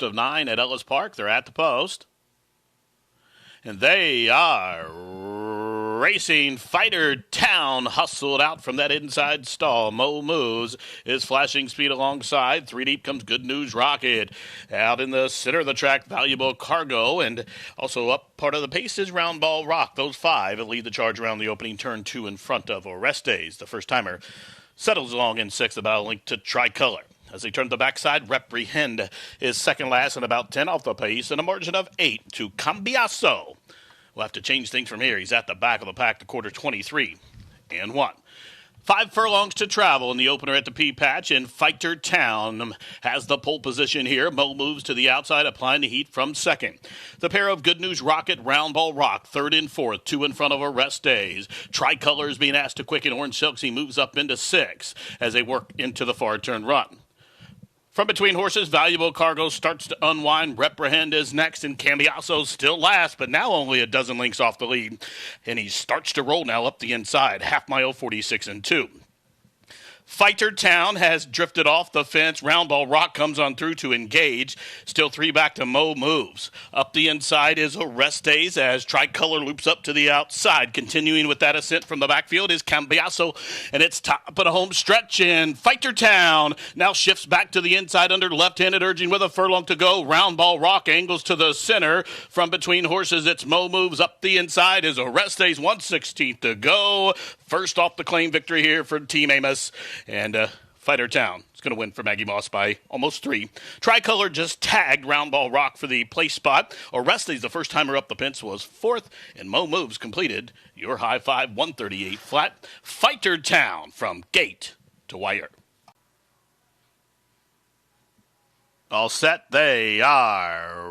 of 9 at Ellis Park. They're at the post. And they are racing. Fighter Town hustled out from that inside stall. Mo Moves is flashing speed alongside. 3 deep comes Good News Rocket. Out in the center of the track, Valuable Cargo. And also up part of the pace is Round Ball Rock. Those 5 lead the charge around the opening turn 2 in front of Orestes. The first timer settles along in 6th, about a link to Tricolor. As they turn to the backside, Reprehend is second last and about 10 off the pace and a margin of 8 to Cambiaso. We'll have to change things from here. He's at the back of the pack, the quarter 23 and 1. 5 furlongs to travel in the opener at the P-Patch, and Fighter Town has the pole position here. Mo moves to the outside, applying the heat from second. The pair of Good News Rocket, Round Ball Rock, third and fourth, 2 in front of Orestes. Tricolor is being asked to quicken Orange Silks. He moves up into 6 as they work into the far turn run. From between horses, Valuable Cargo starts to unwind. Reprehend is next, and Cambiaso still last, but now only a dozen lengths off the lead. And he starts to roll now up the inside, half mile 46 and 2. Fighter Town has drifted off the fence. Round Ball Rock comes on through to engage. Still 3 back to Mo Moves. Up the inside is Orestes as Tricolor loops up to the outside. Continuing with that ascent from the backfield is Cambiaso, and it's top of the home stretch. And Fighter Town now shifts back to the inside under left-handed urging with a furlong to go. Round Ball Rock angles to the center. From between horses, it's Mo Moves. Up the inside is Orestes, 1/16 to go. First off the claim victory here for Team Amos. And Fighter Town is going to win for Maggie Moss by almost 3. Tricolor just tagged Round Ball Rock for the place spot. Orestes, the first timer up the fence, was 4th. And Mo Moves completed your high 5, 138 flat. Fighter Town from gate to wire. All set. They are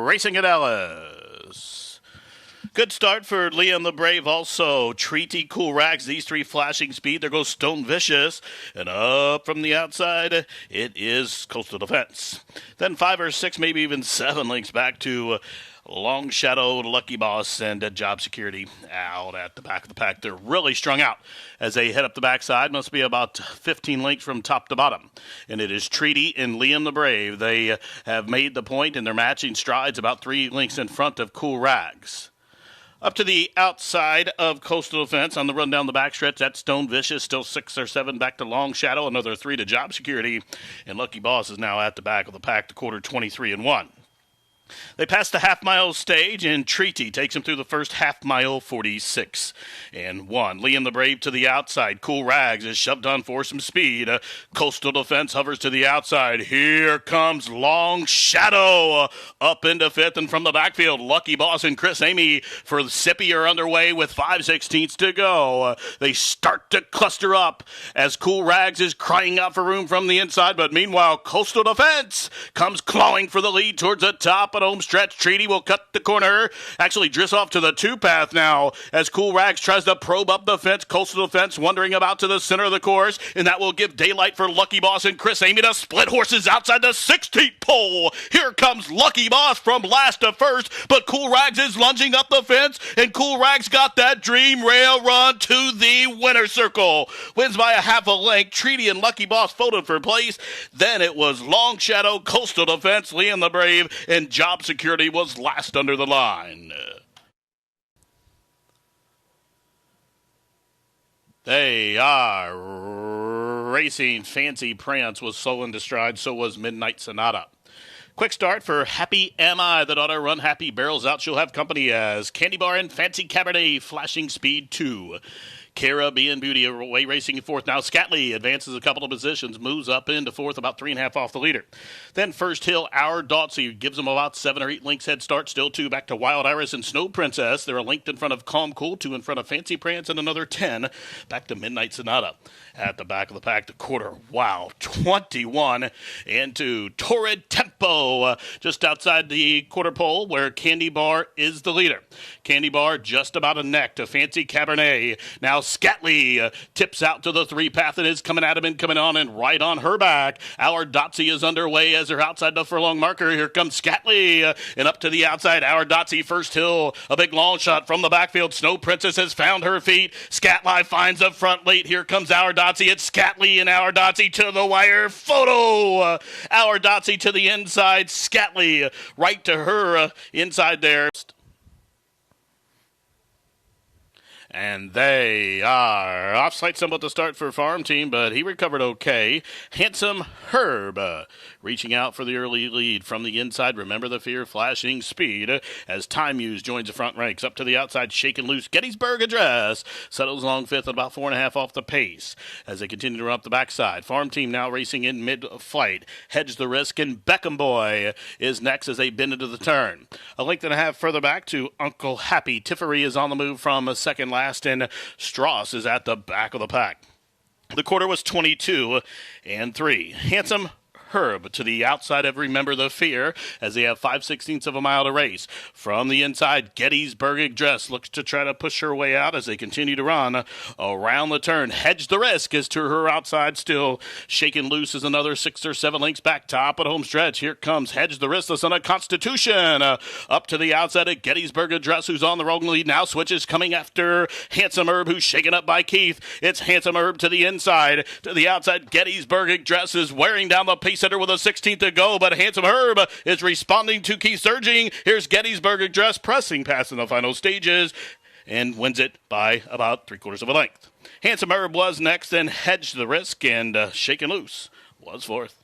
racing at Ellis. Good start for Liam the Brave also. Treaty, Cool Rags, these 3 flashing speed. There goes Stone Vicious. And up from the outside, it is Coastal Defense. Then 5 or 6, maybe even 7 links back to Long Shadow, Lucky Boss, and Job Security out at the back of the pack. They're really strung out as they head up the backside. Must be about 15 links from top to bottom. And it is Treaty and Liam the Brave. They have made the point in their matching strides about 3 links in front of Cool Rags. Up to the outside of Coastal Defense on the run down the backstretch, that's Stone Vicious, still 6 or 7 back to Long Shadow, another 3 to Job Security, and Lucky Boss is now at the back of the pack, the quarter 23 and 1. They pass the half-mile stage, and Treaty takes him through the first half-mile, 46 and 1. Liam the Brave to the outside. Cool Rags is shoved on for some speed. Coastal Defense hovers to the outside. Here comes Long Shadow up into 5th, and from the backfield, Lucky Boss and Chris Amy for Sippy are underway with 5/16 to go. They start to cluster up as Cool Rags is crying out for room from the inside, but meanwhile, Coastal Defense comes clawing for the lead towards the top. At home stretch, Treaty will cut the corner. Actually drifts off to the 2 path now as Cool Rags tries to probe up the fence. Coastal Defense wandering about to the center of the course, and that will give daylight for Lucky Boss and Chris Amy to split horses outside the 16th pole. Here comes Lucky Boss from last to first, but Cool Rags is lunging up the fence, and Cool Rags got that dream rail run to the winner's circle. Wins by a half a length. Treaty and Lucky Boss voted for place. Then it was Long Shadow, Coastal Defense, Liam the Brave, and Job Security was last under the line. They are racing. Fancy Prance was stolen to stride, so was Midnight Sonata. Quick start for Happy Am I. The daughter run Happy barrels out. She'll have company as Candy Bar and Fancy Cabernet, flashing speed 2. Caribbean Beauty away racing in 4th. Now Scatley advances a couple of positions, moves up into 4th, about 3.5 off the leader. Then First Hill, Our Dotsy gives them about 7 or 8 links head start. Still 2 back to Wild Iris and Snow Princess. They're linked in front of Calm Cool, 2 in front of Fancy Prance, and another 10 back to Midnight Sonata. At the back of the pack, the quarter, 21 into Torrid Tempo, just outside the quarter pole where Candy Bar is the leader. Candy Bar just about a neck to Fancy Cabernet. Now Scatley tips out to the 3 path and is coming at him and coming on and right on her back. Our Dotsy is underway as they're outside the furlong marker. Here comes Scatley and up to the outside. Our Dotsy first hill, a big long shot from the backfield. Snow Princess has found her feet. Scatley finds up front late. Here comes Our Dotsy. It's Scatley and Our Dotsy to the wire. Photo. Our Dotsy to the inside. Scatley right to her inside there. And they are off-site somewhat to start for Farm Team, but he recovered okay. Handsome Herb reaching out for the early lead from the inside. Remember the Fear, flashing speed as Time Muse joins the front ranks. Up to the outside, Shaken Loose. Gettysburg Address settles along fifth at about 4.5 off the pace as they continue to run up the backside. Farm Team now racing in mid-flight. Hedge the Risk, and Beckham Boy is next as they bend into the turn. A length and a half further back to Uncle Happy. Tiffery is on the move from a second last, and Strauss is at the back of the pack. The quarter was 22-3. Handsome Herb to the outside of Remember the Fear as they have 5/16 of a mile to race. From the inside, Gettysburg Address looks to try to push her way out as they continue to run around the turn. Hedge the Risk is to her outside still. Shaken Loose is another 6 or 7 lengths back top at home stretch. Here comes Hedge the Risk, the son of Constitution. Up to the outside of Gettysburg Address, who's on the wrong lead. Now switches coming after Handsome Herb, who's shaken up by Keith. It's Handsome Herb to the inside. To the outside, Gettysburg Address is wearing down the pace setter with a 16th to go, but Handsome Herb is responding to Keith's urging. Here's Gettysburg Address pressing past in the final stages and wins it by about 3/4 of a length. Handsome Herb was next, then Hedge the Risk, and Shaken Loose was fourth.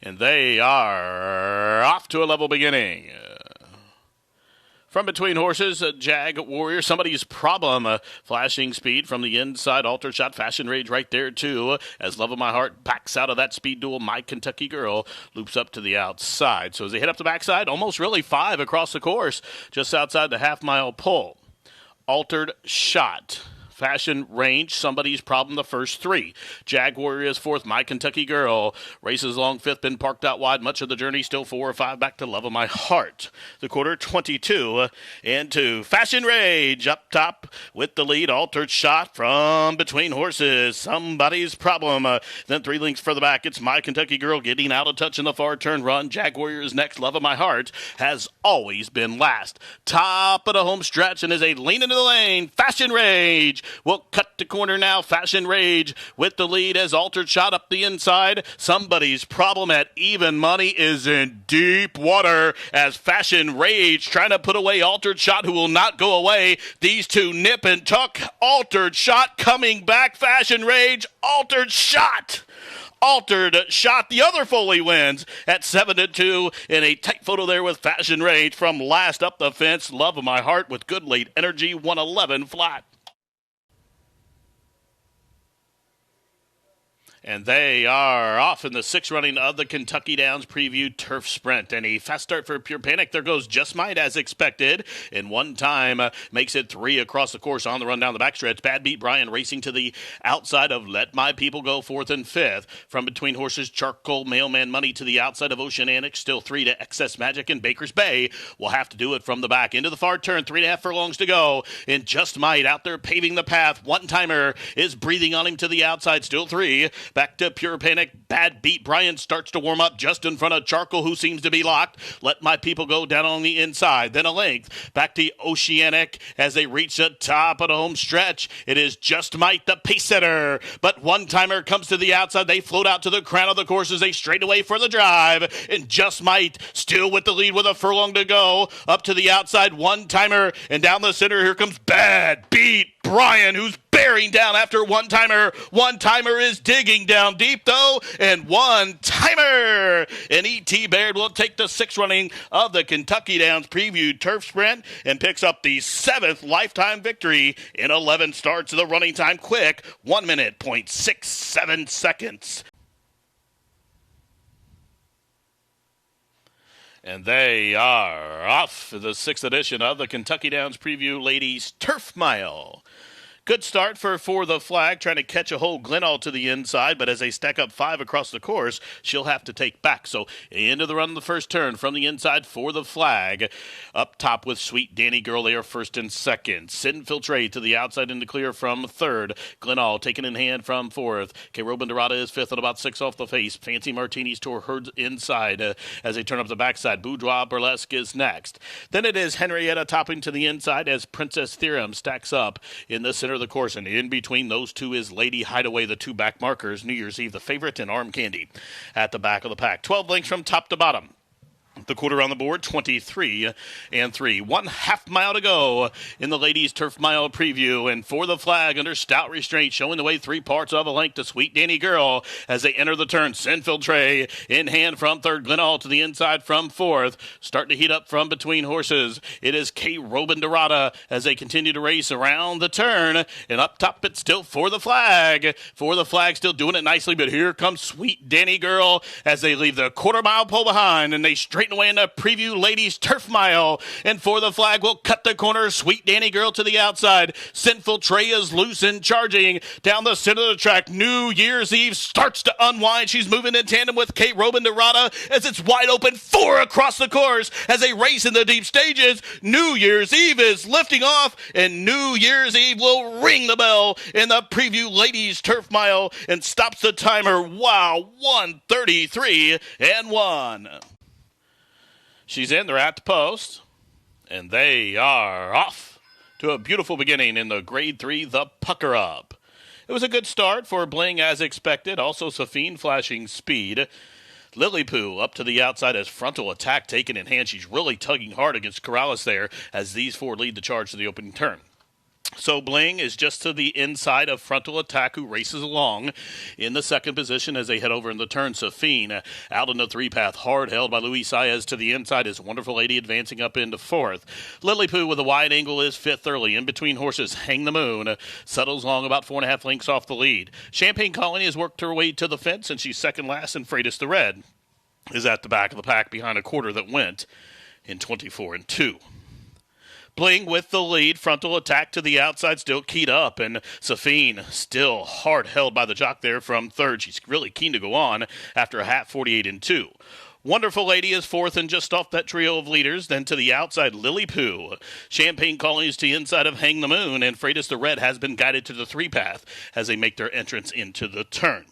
And they are off to a level beginning. From between horses, Jag Warrior, Somebody's Problem, flashing speed from the inside, Alter Shot, Fashion Rage right there too, as Love of My Heart backs out of that speed duel. My Kentucky Girl loops up to the outside. So as they hit up the backside, almost really 5 across the course, just outside the half-mile pole. Altered Shot, Fashion Range, Somebody's Problem, the first 3. Jag Warrior is fourth. My Kentucky Girl races along fifth, been parked out wide much of the journey, still 4 or 5 back to Love of My Heart. The quarter 22-2. Fashion Rage up top with the lead. Altered Shot from between horses, Somebody's Problem. Then 3 lengths further back, it's My Kentucky Girl getting out of touch in the far turn run. Jag Warrior is next. Love of My Heart has always been last. Top of the home stretch and is a lean into the lane. Fashion Rage will cut the corner now. Fashion Rage with the lead as Altered Shot up the inside. Somebody's Problem at even money is in deep water as Fashion Rage trying to put away Altered Shot, who will not go away. These two nip and tuck. Altered Shot coming back. Fashion Rage. Altered Shot. Altered Shot, the other Foley wins at 7-2 in a tight photo there with Fashion Rage from last up the fence. Love of My Heart with good late energy, 111 flat. And they are off in the 6th running of the Kentucky Downs Preview Turf Sprint. And a fast start for Pure Panic. There goes Just Might as expected. In one time, makes it 3 across the course on the run down the backstretch. Bad Beat Brian racing to the outside of Let My People Go 4th and 5th. From between horses, Charcoal Mailman Money to the outside of Oceanic. Still 3 to Excess Magic, and Baker's Bay will have to do it from the back. Into the far turn, 3.5 furlongs to go. And Just Might out there paving the path. One-timer is breathing on him to the outside. Still 3. Back to Pure Panic. Bad Beat Brian starts to warm up just in front of Charcoal, who seems to be locked. Let My People Go down on the inside. Then a length back to Oceanic as they reach the top of the home stretch. It is Just Might, the pace setter. But One-timer comes to the outside. They float out to the crown of the course as they straight away for the drive. And Just Might still with the lead with a furlong to go. Up to the outside, One-timer. And down the center, here comes Bad Beat Brian, who's bearing down after One-timer. One-timer is digging down deep, though, and One-timer. And E.T. Baird will take the 6th running of the Kentucky Downs Preview Turf Sprint and picks up the 7th lifetime victory in 11 starts. The running time quick, 1 minute, 0.67 seconds. And they are off for the 6th edition of the Kentucky Downs Preview Ladies Turf Mile. Good start for the flag, trying to catch a hold Glenall to the inside, but as they stack up 5 across the course, she'll have to take back. So into the run of the first turn from the inside for the flag. Up top with Sweet Danny Girl there first and second. Sinfiltrate to the outside into clear from third. Glenall taken in hand from fourth. K. Robin Dorada is fifth at about 6 off the face. Fancy Martinis to her inside as they turn up the backside. Boudoir Burlesque is next. Then it is Henrietta topping to the inside as Princess Theorem stacks up in the center of the course, and in between those two is Lady Hideaway, the two back markers. New Year's Eve, the favorite, and Arm Candy at the back of the pack. 12 lengths from top to bottom. The quarter on the board, 23 and 3. 1/2 mile to go in the ladies' turf mile preview. And for the flag, under stout restraint, showing the way 3 parts of a length to Sweet Danny Girl as they enter the turn. Sinfiltrate in hand from third. Glenall to the inside from fourth. Starting to heat up from between horses. It is K. Robin Dorada as they continue to race around the turn. And up top, it's still for the flag. For the flag, still doing it nicely. But here comes Sweet Danny Girl as they leave the quarter mile pole behind. And they straighten away in the preview ladies turf mile, and for the flag will cut the corner. Sweet Danny Girl to the outside. Sinfiltrate is loose and charging down the center of the track. New Year's Eve starts to unwind. She's moving in tandem with Kate Robin Dorada as it's wide open 4 across the course as they race in the deep stages. New Year's Eve is lifting off, and New Year's Eve will ring the bell in the preview ladies turf mile and stops the timer. Wow, 1:33 and 1. She's in, they're at the post, and they are off to a beautiful beginning in the Grade 3, the Pucker Up. It was a good start for Bling as expected, also Safine flashing speed. Lily Poo up to the outside as Frontal Attack taken in hand. She's really tugging hard against Corrales there as these 4 lead the charge to the opening turn. So Bling is just to the inside of Frontal Attack, who races along in the second position as they head over in the turn. Safine out in the 3-path, hard held by Luis Saez to the inside as Wonderful Lady advancing up into fourth. Lily Poo with a wide angle is fifth early. In between horses, Hang the Moon settles long about 4.5 lengths off the lead. Champagne Colony has worked her way to the fence, and she's second last, and Freitas the Red is at the back of the pack behind a quarter that went in 24 and 2. Bling with the lead. Frontal Attack to the outside, still keyed up, and Safine still hard held by the jock there from third. She's really keen to go on after a half 48 and 2. Wonderful Lady is fourth and just off that trio of leaders. Then to the outside, Lily Poo. Champagne Colonies to the inside of Hang the Moon, and Freitas the Red has been guided to the 3-path as they make their entrance into the turn,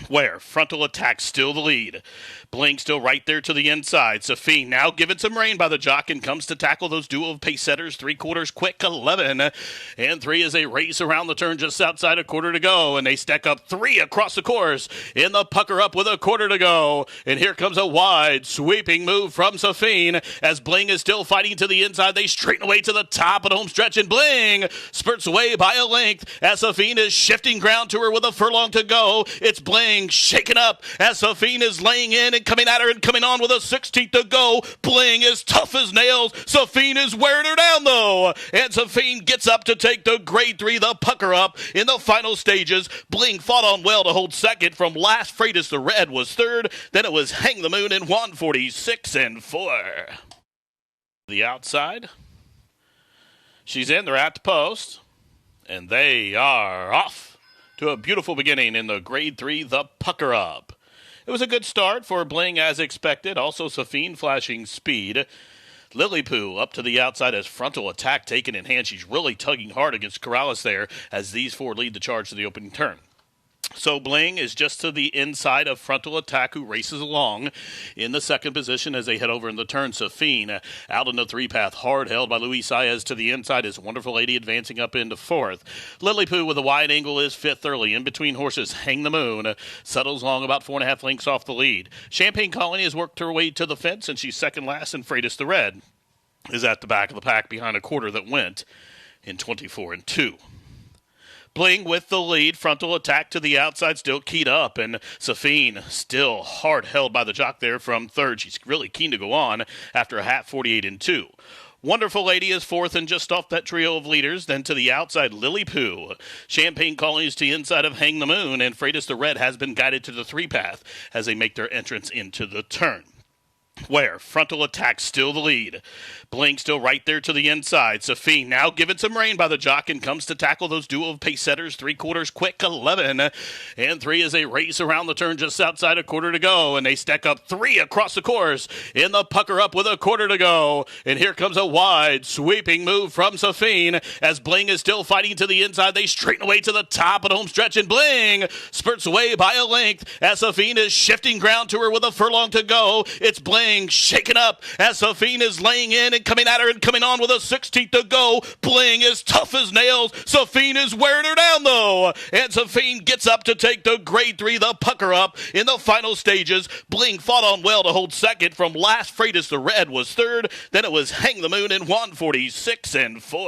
where Frontal Attack still the lead. Bling still right there to the inside. Safine now given some rain by the jock and comes to tackle those duo of pace setters. 3/4 quick, 11 and 3 as they race around the turn just outside a quarter to go. And they stack up 3 across the course in the Pucker Up with a quarter to go. And here comes a wide sweeping move from Safine as Bling is still fighting to the inside. They straighten away to the top of the home stretch, and Bling spurts away by a length as Safine is shifting ground to her with a furlong to go. It's Bling shaken up as Safine is laying in and coming at her and coming on with a 16th to go. Bling is tough as nails. Safine is wearing her down though, and Safine gets up to take the Grade 3, the Pucker Up in the final stages. Bling fought on well to hold second. From last, Freitas the Red was third. Then it was Hang the Moon in 1:46 and 4. The outside. She's in, they're at the post, and they are off to a beautiful beginning in the Grade 3, the Pucker Up. It was a good start for Bling as expected, also Safine flashing speed. Lily Poo up to the outside as Frontal Attack taken in hand. She's really tugging hard against Corrales there as these 4 lead the charge to the opening turn. So Bling is just to the inside of Frontal Attack, who races along in the second position as they head over in the turn. Safine out in the 3-path, hard held by Luis Saez to the inside as Wonderful Lady advancing up into fourth. Lily Poo with a wide angle is fifth early. In between horses, Hang the Moon settles long about 4.5 lengths off the lead. Champagne Colony has worked her way to the fence, and she's second last, and Freitas the Red is at the back of the pack behind a quarter that went in 24 and 2. Bling with the lead. Frontal Attack to the outside, still keyed up, and Safine still hard held by the jock there from third. She's really keen to go on after a half 48 and 2. Wonderful Lady is fourth and just off that trio of leaders. Then to the outside, Lily Poo. Champagne Colonies to the inside of Hang the Moon, and Freitas the Red has been guided to the 3-path as they make their entrance into the turn, Where frontal attack still the lead. Bling still right there to the inside. Safine now given some rain by the jock and comes to tackle those duo of pace setters. 3/4 quick, 11 and 3 as they race around the turn just outside a quarter to go. And they stack up 3 across the course in the pucker up with a quarter to go. And here comes a wide sweeping move from Safine as Bling is still fighting to the inside. They straighten away to the top of the home stretch and Bling spurts away by a length as Safine is shifting ground to her with a furlong to go. It's Bling shaken up as Safine is laying in and coming at her and coming on with a 16th to go. Bling is tough as nails. Safine is wearing her down though. And Safine gets up to take the grade 3, the pucker up in the final stages. Bling fought on well to hold second. From last Freitas the Red was third. Then it was Hang the Moon in 146 and 4.